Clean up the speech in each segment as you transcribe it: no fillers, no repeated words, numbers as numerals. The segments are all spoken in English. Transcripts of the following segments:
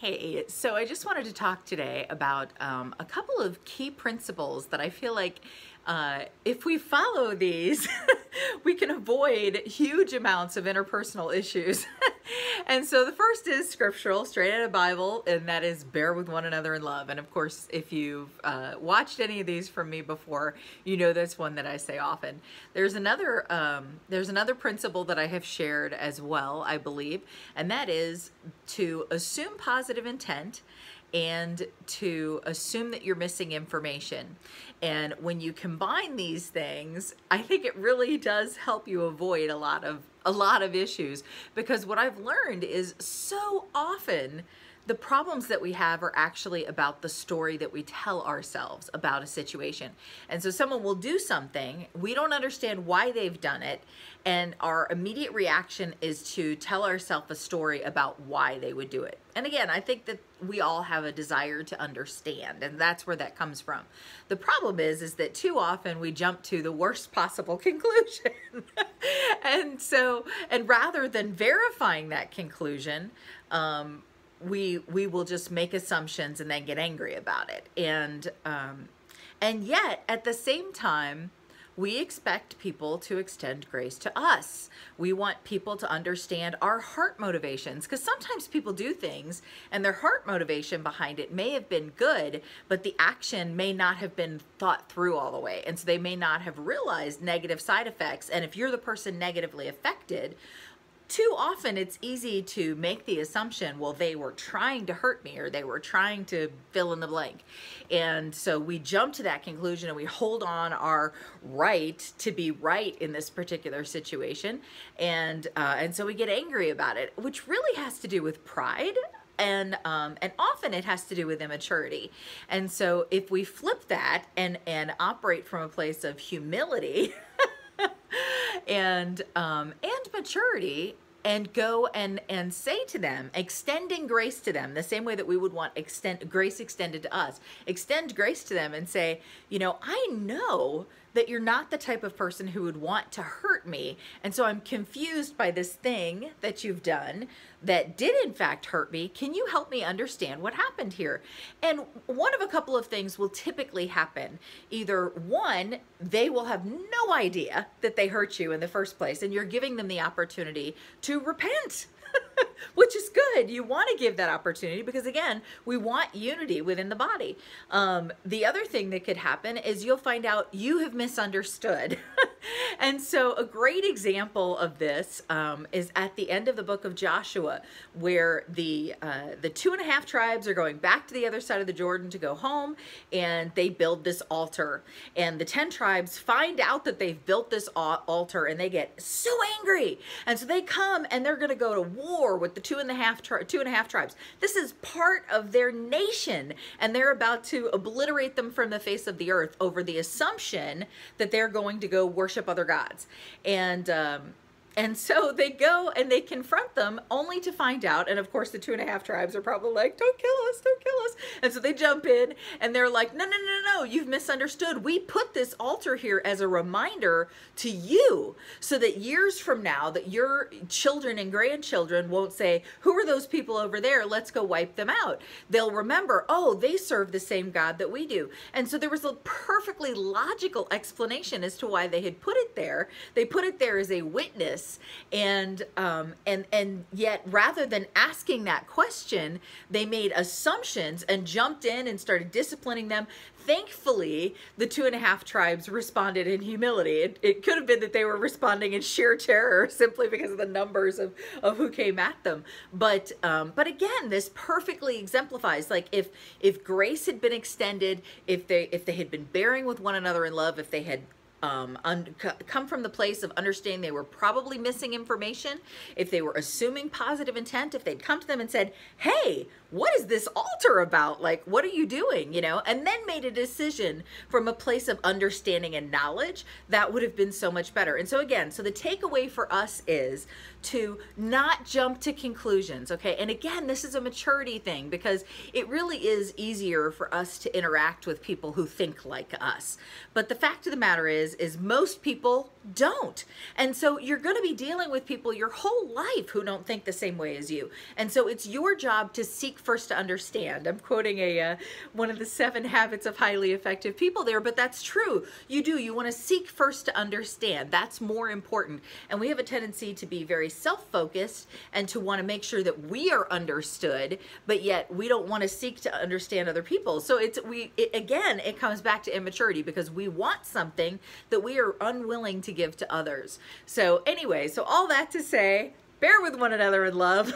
Hey, so I just wanted to talk today about a couple of key principles that I feel like if we follow these, we can avoid huge amounts of interpersonal issues. And so the first is scriptural, straight out of the Bible, and that is bear with one another in love. And of course, if you've watched any of these from me before, you know that's one that I say often. There's another principle that I have shared as well, I believe, and that is to assume positive intent and to assume that you're missing information. And when you combine these things, I think it really does help you avoid a lot of issues, because what I've learned is so often the problems that we have are actually about the story that we tell ourselves about a situation. And so someone will do something, we don't understand why they've done it, and our immediate reaction is to tell ourselves a story about why they would do it. And again, I think that we all have a desire to understand, and that's where that comes from. The problem is that too often we jump to the worst possible conclusion. and rather than verifying that conclusion, we will just make assumptions and then get angry about it. And yet at the same time, we expect people to extend grace to us. We want people to understand our heart motivations, because sometimes people do things and their heart motivation behind it may have been good, but the action may not have been thought through all the way. And so they may not have realized negative side effects. And if you're the person negatively affected, too often it's easy to make the assumption, well, they were trying to hurt me, or they were trying to fill in the blank. And so we jump to that conclusion and we hold on our right to be right in this particular situation. And so we get angry about it, which really has to do with pride. And often it has to do with immaturity. And so if we flip that and operate from a place of humility and maturity, and go and say to them, extending grace to them, the same way that we would want grace extended to us, extend grace to them and say, you know, I know that you're not the type of person who would want to hurt me. And so I'm confused by this thing that you've done that did in fact hurt me. Can you help me understand what happened here? And one of a couple of things will typically happen. Either one, they will have no idea that they hurt you in the first place, and you're giving them the opportunity to repent. Which is good. You want to give that opportunity because, again, we want unity within the body. The other thing that could happen is you'll find out you have misunderstood. And so a great example of this is at the end of the book of Joshua, where the 2.5 tribes are going back to the other side of the Jordan to go home, and they build this altar. And the 10 tribes find out that they've built this altar, and they get so angry. And so they come and they're going to go to war with the 2.5 tribes. This is part of their nation, and they're about to obliterate them from the face of the earth over the assumption that they're going to go worship other gods. And so they go and they confront them, only to find out, and of course the 2.5 tribes are probably like, don't kill us, don't kill us. And so they jump in and they're like, no, no, no, no, you've misunderstood. We put this altar here as a reminder to you so that years from now that your children and grandchildren won't say, who are those people over there? Let's go wipe them out. They'll remember, oh, they serve the same God that we do. And so there was a perfectly logical explanation as to why they had put it there. They put it there as a witness. And yet, rather than asking that question, they made assumptions and jumped in and started disciplining them. Thankfully, the 2.5 tribes responded in humility. It could have been that they were responding in sheer terror simply because of the numbers of who came at them. But again, this perfectly exemplifies, like, if grace had been extended, if they had been bearing with one another in love, if they had come from the place of understanding they were probably missing information, if they were assuming positive intent, if they'd come to them and said, hey, what is this altar about? Like, what are you doing? You know, and then made a decision from a place of understanding and knowledge, that would have been so much better. And so again, so the takeaway for us is to not jump to conclusions, okay? And again, this is a maturity thing, because it really is easier for us to interact with people who think like us. But the fact of the matter is is most people don't. And so you're going to be dealing with people your whole life who don't think the same way as you. And so it's your job to seek first to understand. I'm quoting one of the 7 habits of highly effective people there, but that's true. You want to seek first to understand. That's more important. And we have a tendency to be very self-focused and to want to make sure that we are understood, but yet we don't want to seek to understand other people. So again, it comes back to immaturity, because we want something that we are unwilling to give to others. So anyway, so all that to say, bear with one another in love,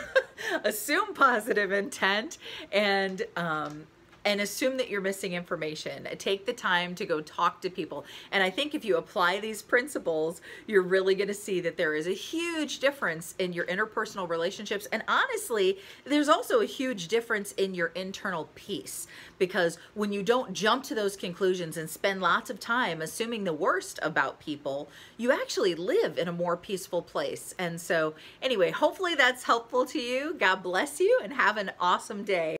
assume positive intent, and assume that you're missing information. Take the time to go talk to people. And I think if you apply these principles, you're really going to see that there is a huge difference in your interpersonal relationships. And honestly, there's also a huge difference in your internal peace, because when you don't jump to those conclusions and spend lots of time assuming the worst about people, you actually live in a more peaceful place. And so anyway, hopefully that's helpful to you. God bless you and have an awesome day.